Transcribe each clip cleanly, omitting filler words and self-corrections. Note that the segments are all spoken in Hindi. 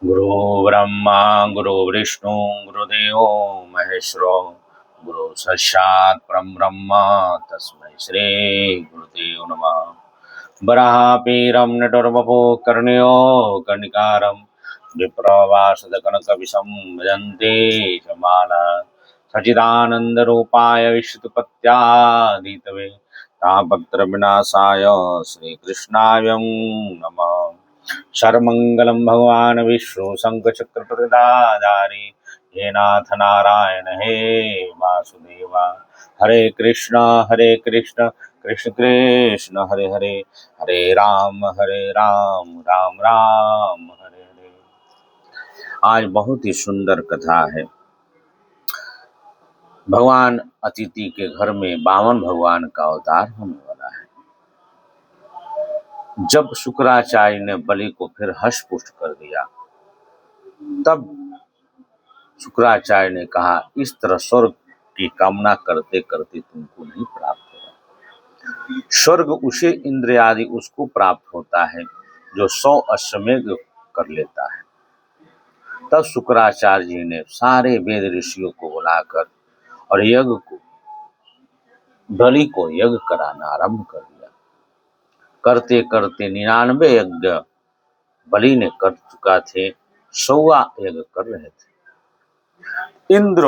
गुरु ब्रह्मा गुरु विष्णु गुरुदेवो महेश्वरो गुरु साक्षात् परम ब्रह्म तस्मै श्री गुरुदेव नमः। वराहपीरं नटोर्वपो कर्णयो कर्णिकारं विप्रवासदकनकविशं भजन्ते जमाला सच्चिदानन्दरूपाय विष्णुपत्यादितवे तापत्रविनाशाय श्रीकृष्णाय नमः। सर्वमंगलं भगवान विष्णु शंकर प्रदाधारी हे नाथ नारायण हे वासुदेवा। हरे कृष्ण कृष्ण कृष्ण हरे हरे, हरे राम राम राम हरे हरे। आज बहुत ही सुंदर कथा है। भगवान अतिथि के घर में बामन भगवान का अवतार होने वाला है। जब शुक्राचार्य ने बलि को फिर हष्ट पुष्ट कर दिया, तब शुक्राचार्य ने कहा, इस तरह स्वर्ग की कामना करते करते तुमको नहीं प्राप्त होगा। स्वर्ग उसे इंद्र आदि उसको प्राप्त होता है जो 100 अश्वमेध कर लेता है। तब शुक्राचार्य जी ने सारे वेद ऋषियों को बुलाकर और यज्ञ को, बलि को यज्ञ कराना आरंभ कर दिया। करते करते 99 यज्ञ बलि ने कर चुका थे, 100वां यज्ञ कर रहे थे। इंद्र,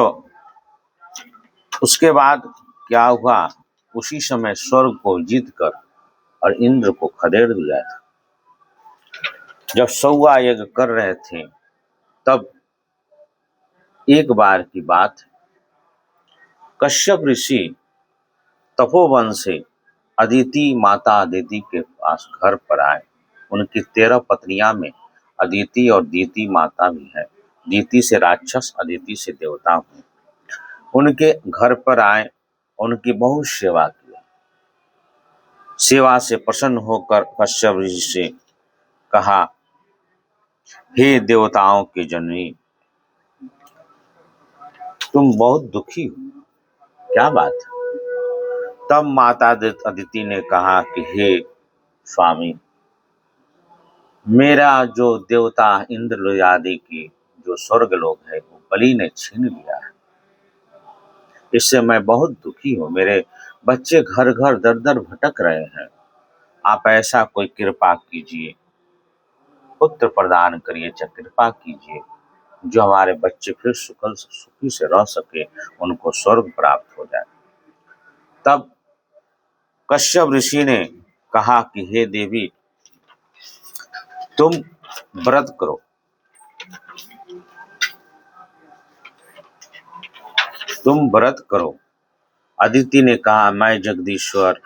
उसके बाद क्या हुआ, उसी समय स्वर्ग को जीत कर और इंद्र को खदेड़ दिया था। जब 100वां यज्ञ कर रहे थे, तब एक बार की बात, कश्यप ऋषि तपोवन से अदिति माता अदिति के पास घर पर आए। उनकी 13 पत्नियां में अदिति और दीति माता भी है। दीति से राक्षस, अदिति से देवता हुए। उनके घर पर आए, उनकी बहुत सेवा की। सेवा से प्रसन्न होकर कश्यप ऋषि से कहा, हे देवताओं की जननी, तुम बहुत दुखी हो, क्या बात है? तब माता अदिति ने कहा कि हे स्वामी, मेरा जो देवता इंद्र आदि की जो स्वर्ग लोग है वो बलि ने छीन लिया है। इससे मैं बहुत दुखी हूँ। मेरे बच्चे घर घर दर दर भटक रहे हैं। आप ऐसा कोई कृपा कीजिए, पुत्र प्रदान करिए, कृपा कीजिए, जो हमारे बच्चे फिर सुखी से रह सके, उनको स्वर्ग प्राप्त हो जाए। तब कश्यप ऋषि ने कहा कि हे देवी, तुम व्रत करो, तुम व्रत करो। अदिति ने कहा, मैं जगदीश्वर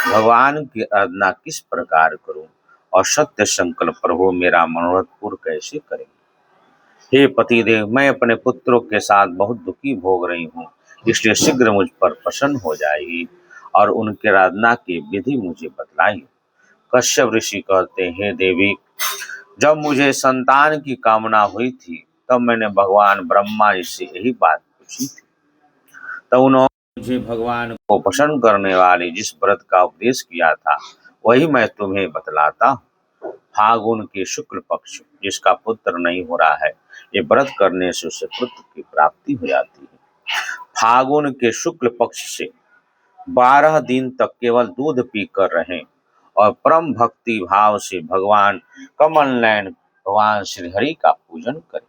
भगवान की आराधना किस प्रकार करूं और सत्य संकल्प प्रभु मेरा मनोरथ पूर्ण कैसे करें? हे पतिदेव, मैं अपने पुत्रों के साथ बहुत दुखी भोग रही हूँ, इसलिए शीघ्र मुझ पर प्रसन्न हो जाएगी और उनकी आराधना की विधि मुझे बतलाइए। कश्यप ऋषि कहते हैं, हे देवी, जब मुझे संतान की कामना हुई थी, तब मैंने भगवान ब्रह्मा जी से यही बात पूछी थी। तब उन्होंने मुझे भगवान को प्रसन्न करने वाले जिस व्रत का उपदेश किया था, वही मैं तुम्हें बतलाता हूँ। फागुन के शुक्ल पक्ष, जिसका पुत्र नहीं हो रहा है, ये व्रत करने से उसे पुत्र की प्राप्ति हो जाती है। फागुन के शुक्ल पक्ष से 12 दिन तक केवल दूध पीकर रहें और परम भक्ति भाव से भगवान कमल नयन भगवान श्री हरि का पूजन करें।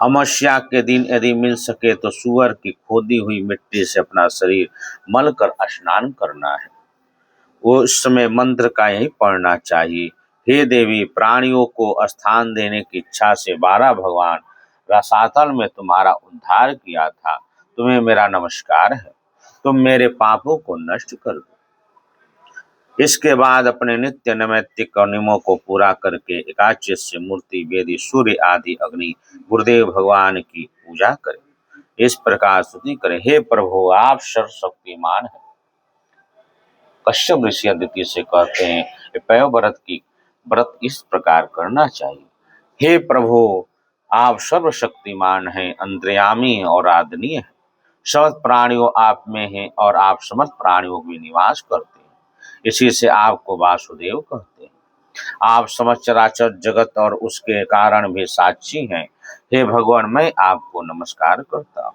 अमावस्या के दिन यदि मिल सके तो सूअर की खोदी हुई मिट्टी से अपना शरीर मलकर स्नान करना है। वो उस समय मंत्र का यही पढ़ना चाहिए, हे देवी, प्राणियों को स्थान देने की इच्छा से 12 भगवान रसातल में तुम्हारा उद्धार किया था, तुम्हें मेरा नमस्कार है। तुम मेरे पापों को नष्ट कर दो। इसके बाद अपने नित्य नैमित्तिक नियमों को पूरा करके एकादशी मूर्ति, वेदी, सूर्य आदि अग्नि गुरुदेव भगवान की पूजा करें। इस प्रकार स्तुति करें, हे प्रभु, आप सर्वशक्तिमान हैं। कश्यप ऋषि अदिति से कहते हैं, पयो व्रत इस प्रकार करना चाहिए। हे प्रभु, आप सर्वशक्तिमान हैं, अंतर्यामी और आदरणीय हैं। समस्त प्राणियों आप में हैं और आप समस्त प्राणियों में निवास करते हैं। इसी से आपको वासुदेव कहते हैं। आप समस्त चराचर जगत और उसके कारण भी साक्षी हैं। हे भगवान, मैं आपको नमस्कार करता हूँ।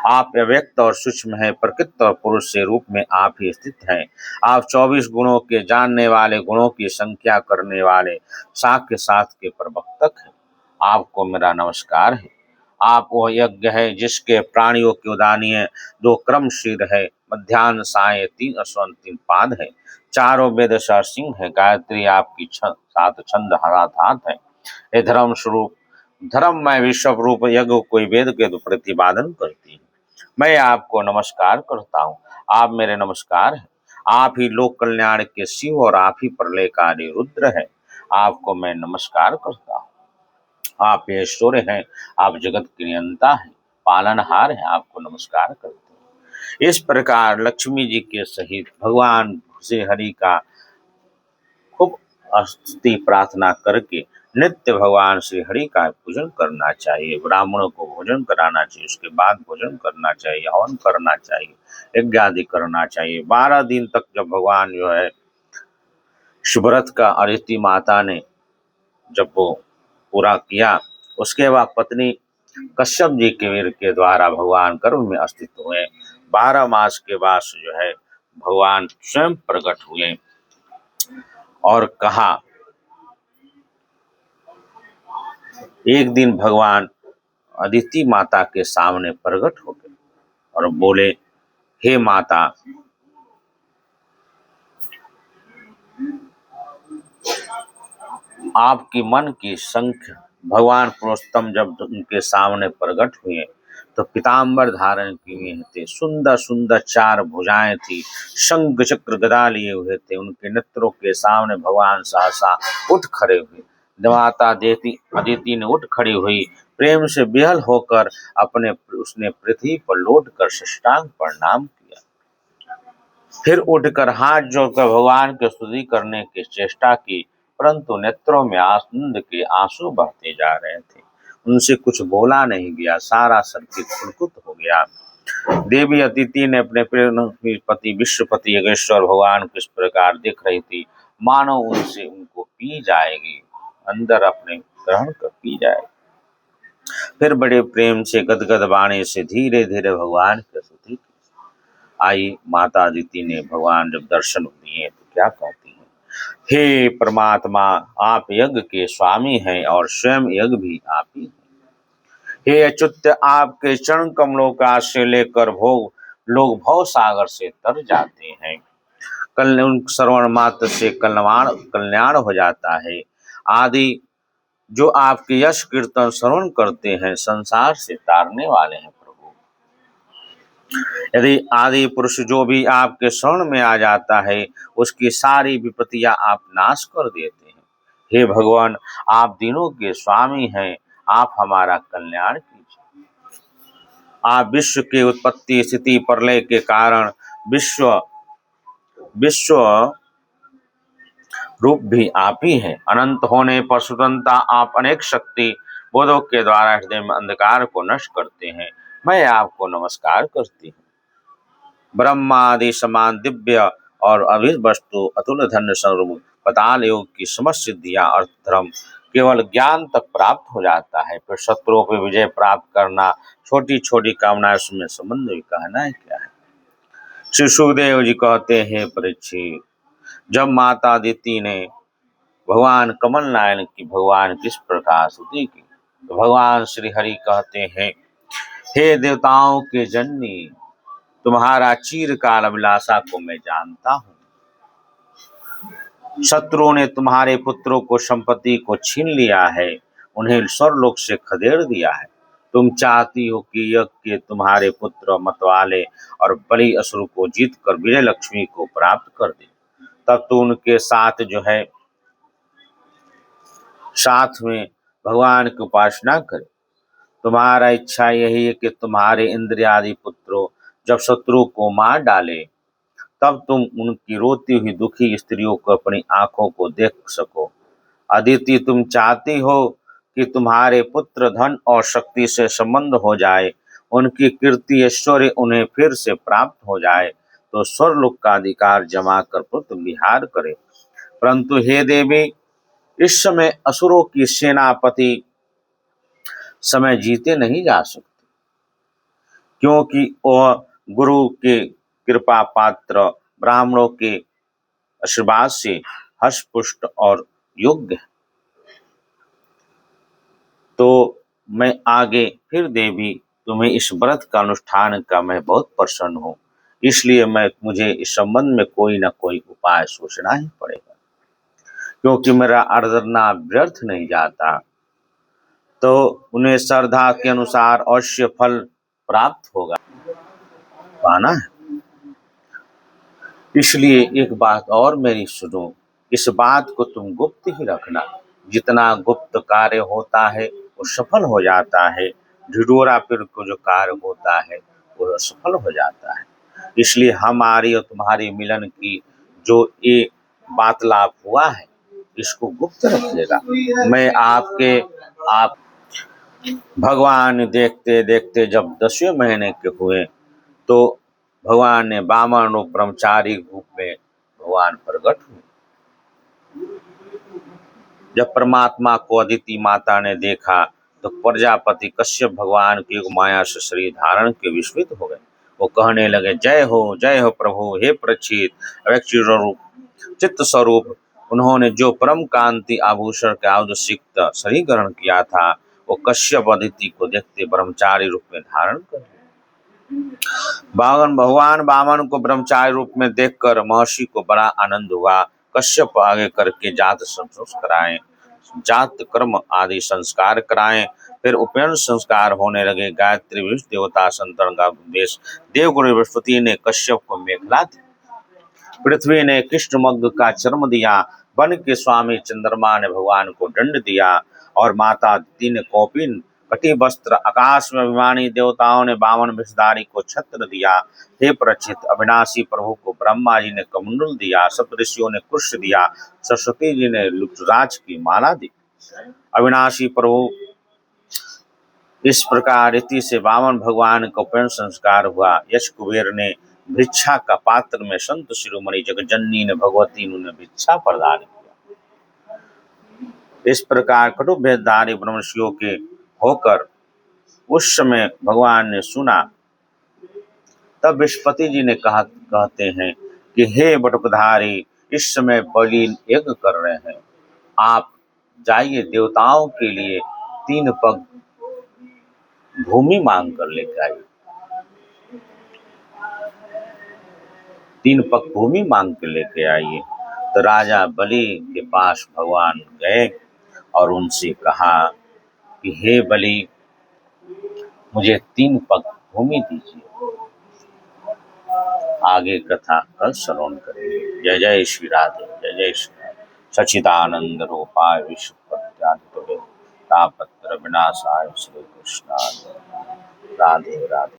आप व्यक्त और सूक्ष्म हैं, प्रकृत और पुरुष से रूप में आप ही स्थित हैं। आप 24 गुणों के जानने वाले, गुणों की संख्या करने वाले, साख के साथ के प्रवक्तक हैं। आपको मेरा नमस्कार है। आप वह यज्ञ है जिसके प्राणियों की उदानीय दो क्रम शीर है, मध्यान्ह साय 3 असवन 3 पाद है, चारों वेद सिंह है, गायत्री आपकी 7 छंद हराधात है। हे धर्म स्वरूप, धर्ममय विश्व रूप यज्ञ कोई वेद के तो प्रतिपादन करती है। मैं आपको नमस्कार करता हूँ। आप मेरे नमस्कार हैं। आप ही लोक कल्याण के शिव और आप ही प्रलयकारी रुद्र है। आपको मैं नमस्कार करता हूँ। आप ऐश्वर्य हैं, आप जगत की नियंता हैं, पालनहार हैं। आपको नमस्कार करते हैं। इस प्रकार लक्ष्मी जी के सहित भगवान श्री हरि का खूब स्तुति प्रार्थना करके नित्य भगवान श्री हरि का पूजन करना चाहिए। ब्राह्मणों को भोजन कराना चाहिए, उसके बाद भोजन करना चाहिए, हवन करना चाहिए, यज्ञ आदि करना चाहिए। 12 दिन तक जब भगवान जो है शिवव्रत का अदिति माता ने जब वो पूरा किया, उसके बाद पत्नी कश्यप जी के वीर के द्वारा भगवान गर्भ में स्थित हुए। 12 मास के बाद जो है भगवान स्वयं प्रकट हुए और कहा, एक दिन भगवान अदिति माता के सामने प्रकट हो गए और बोले, हे माता, आपकी मन की संख्या। भगवान पुरुषोत्तम जब उनके सामने प्रकट हुए तो पीताम्बर धारण किए थे, सुंदर सुंदर 4 भुजाएं थी, शंख चक्र गदा लिए हुए थे। उनके नेत्रों के सामने भगवान सहसा उठ खड़े हुए। माता देती अदिति ने उठ खड़ी हुई, प्रेम से विहल होकर उसने पृथ्वी पर लौट कर साष्टांग प्रणाम किया। फिर उठकर हाथ जोड़कर भगवान की स्तुति करने की चेष्टा की, परंतु नेत्रों में आनंद के आंसू बहते जा रहे थे। उनसे कुछ बोला नहीं गया, सारा सर्किट पुलकुत हो गया। देवी अदिति ने अपने पति विश्वपति योगेश्वर भगवान को इस प्रकार देख रही थी, मानो उनसे उनको पी जाएगी, अंदर अपने ग्रहण कर पी जाएगी। फिर बड़े प्रेम से गदगद वाणी से धीरे धीरे भगवान की स्तुति की। आई माता अदिति ने भगवान जब दर्शन दिए तो क्या कहती हैं, हे परमात्मा, आप यज्ञ के स्वामी हैं और स्वयं यज्ञ भी आप ही हैं। हे अच्युत, आपके चरण कमलों का आश्रय लेकर लोग भव सागर से तर जाते हैं। कल्याण श्रवण मात्र से कल्याण हो जाता है। आदि जो आपके यश कीर्तन श्रवण करते हैं संसार से तारने वाले हैं। यदि आदि पुरुष जो भी आपके शरण में आ जाता है उसकी सारी विपत्तियां आप नाश कर देते हैं। हे भगवान, आप दिनों के स्वामी हैं, आप हमारा कल्याण कीजिए। आप विश्व की उत्पत्ति स्थिति प्रलय के कारण विश्व विश्व रूप भी आप ही हैं। अनंत होने पर स्वतंत्रता आप अनेक शक्ति बोधों के द्वारा हृदय में अंधकार को नष्ट करते हैं। मैं आपको नमस्कार करती हूँ। ब्रह्मादि समान दिव्य और अभित वस्तु, अतुल धन स्वरूप, पताल योग की समस्त सिद्धियां, अर्थ धर्म केवल ज्ञान तक प्राप्त हो जाता है। फिर शत्रुओं पर विजय प्राप्त करना, छोटी छोटी कामनाएं, उसमें संबंध भी कहना है क्या है। श्री सुखदेव जी कहते हैं, परीक्षित, जब माता अदिति ने भगवान कमल नारायण की भगवान किस प्रकार स्तुति की तो भगवान श्री हरि कहते हैं, हे देवताओं के जननी, तुम्हारा चीरकाल अभिलाषा को मैं जानता हूँ। शत्रुओं ने तुम्हारे पुत्रों को संपत्ति को छीन लिया है, उन्हें स्वर्गलोक से खदेड़ दिया है। तुम चाहती हो कि यज्ञ के तुम्हारे पुत्र मतवाले और बलि असुर को जीत कर विजय लक्ष्मी को प्राप्त कर दे। तब तो उनके साथ जो है साथ में भगवान की उपासना करे। तुम्हारा इच्छा यही है कि तुम्हारे इंद्रियादि पुत्रों जब शत्रु को मार डाले तब तुम उनकी रोती हुई दुखी स्त्रियों को अपनी आंखों को देख सको। अदिति, तुम चाहती हो कि तुम्हारे पुत्र धन और शक्ति से संबंध हो जाए, उनकी कीर्ति ऐश्वर्य उन्हें फिर से प्राप्त हो जाए, तो स्वर्गलोक का अधिकार जमा कर पुत्र विहार करे। परंतु हे देवी, इस समय असुरों की सेनापति समय जीते नहीं जा सकते, क्योंकि वह गुरु के कृपा पात्र ब्राह्मणों के आशीर्वाद से हष्टपुष्ट और योग्य है। तो मैं आगे फिर देवी तुम्हें इस व्रत का अनुष्ठान का मैं बहुत प्रसन्न हूँ, इसलिए मुझे इस संबंध में कोई ना कोई उपाय सोचना ही पड़ेगा, क्योंकि मेरा आराधना व्यर्थ नहीं जाता। तो उन्हें श्रद्धा के अनुसार अवश्य फल प्राप्त होगा, पाना है। इसलिए एक बात और मेरी सुनो, इस बात को तुम गुप्त ही रखना। जितना गुप्त कार्य होता है वो सफल हो जाता है, ढिढोरा पीर को जो कार्य होता है वो सफल हो जाता है। इसलिए हमारी और तुम्हारी मिलन की जो ये वार्तालाप हुआ है, इसको गुप्त रखिएगा। मैं आप भगवान देखते देखते जब 10वें महीने के हुए तो भगवान ने वामन रूप ब्रह्मचारी रूप में भगवान प्रकट हुए। जब परमात्मा को अदिति माता ने देखा तो प्रजापति कश्यप भगवान की माया से शरीर धारण के विस्मित हो गए। वो कहने लगे, जय हो प्रभु, हे परीक्षित, चित्त स्वरूप उन्होंने जो परम कांति आभूषण के आउदसिक्त शरीर ग्रहण किया था, वो कश्यप अदिति को देखते ब्रह्मचारी रूप में धारण कर लिया। भगवान वामन को ब्रह्मचारी रूप में देखकर महर्षि को बड़ा आनंद हुआ। कश्यप आगे करके जात कर्म आदि संस्कार कराएं। फिर उपनयन संस्कार होने लगे। गायत्री विष्णु देवता संतरण का उपदेश देवगुरु बृहस्पति ने कश्यप को मेखला दी। पृथ्वी ने कृष्णमग्ग का चर्म दिया। वन के स्वामी चंद्रमा ने भगवान को दंड दिया और माता अदिति ने कौपिन कटी वस्त्र, आकाश में अभिमानी देवताओं ने वामन विषधारी को छत्र दिया। हे परीक्षित, अविनाशी प्रभु को ब्रह्मा जी ने कमंडल दिया, सप्तऋषियों ने कुश दिया, सरस्वती जी ने लुटराज की माला दी। अविनाशी प्रभु इस प्रकार रीति से वामन भगवान का उपनयन संस्कार हुआ। यश कुबेर ने भिक्षा का पात्र में संत शिरोमणि जगज्जननी ने भगवती ने भिक्षा प्रदान किया। इस प्रकार कटु भेदधारी ब्रह्मर्षियों के होकर उस समय भगवान ने सुना। तब बृहस्पति जी ने कहते हैं कि हे बटुकधारी, इस समय बलि यज्ञ कर रहे हैं, आप जाइए देवताओं के लिए 3 पग भूमि मांग कर लेकर आइए। 3 पग भूमि मांग कर लेके आइए। तो राजा बलि के पास भगवान गए और उनसे कहा कि हे बलि, मुझे 3 पग भूमि दीजिए। आगे कथा कल श्रवण करेंगे। जय जय श्री राधे, जय जय श्री राधे। सच्चिदानंद रूपाय विश्वपत्यादितवे तापत्र विनाशाय श्री कृष्णाय राधे राधे।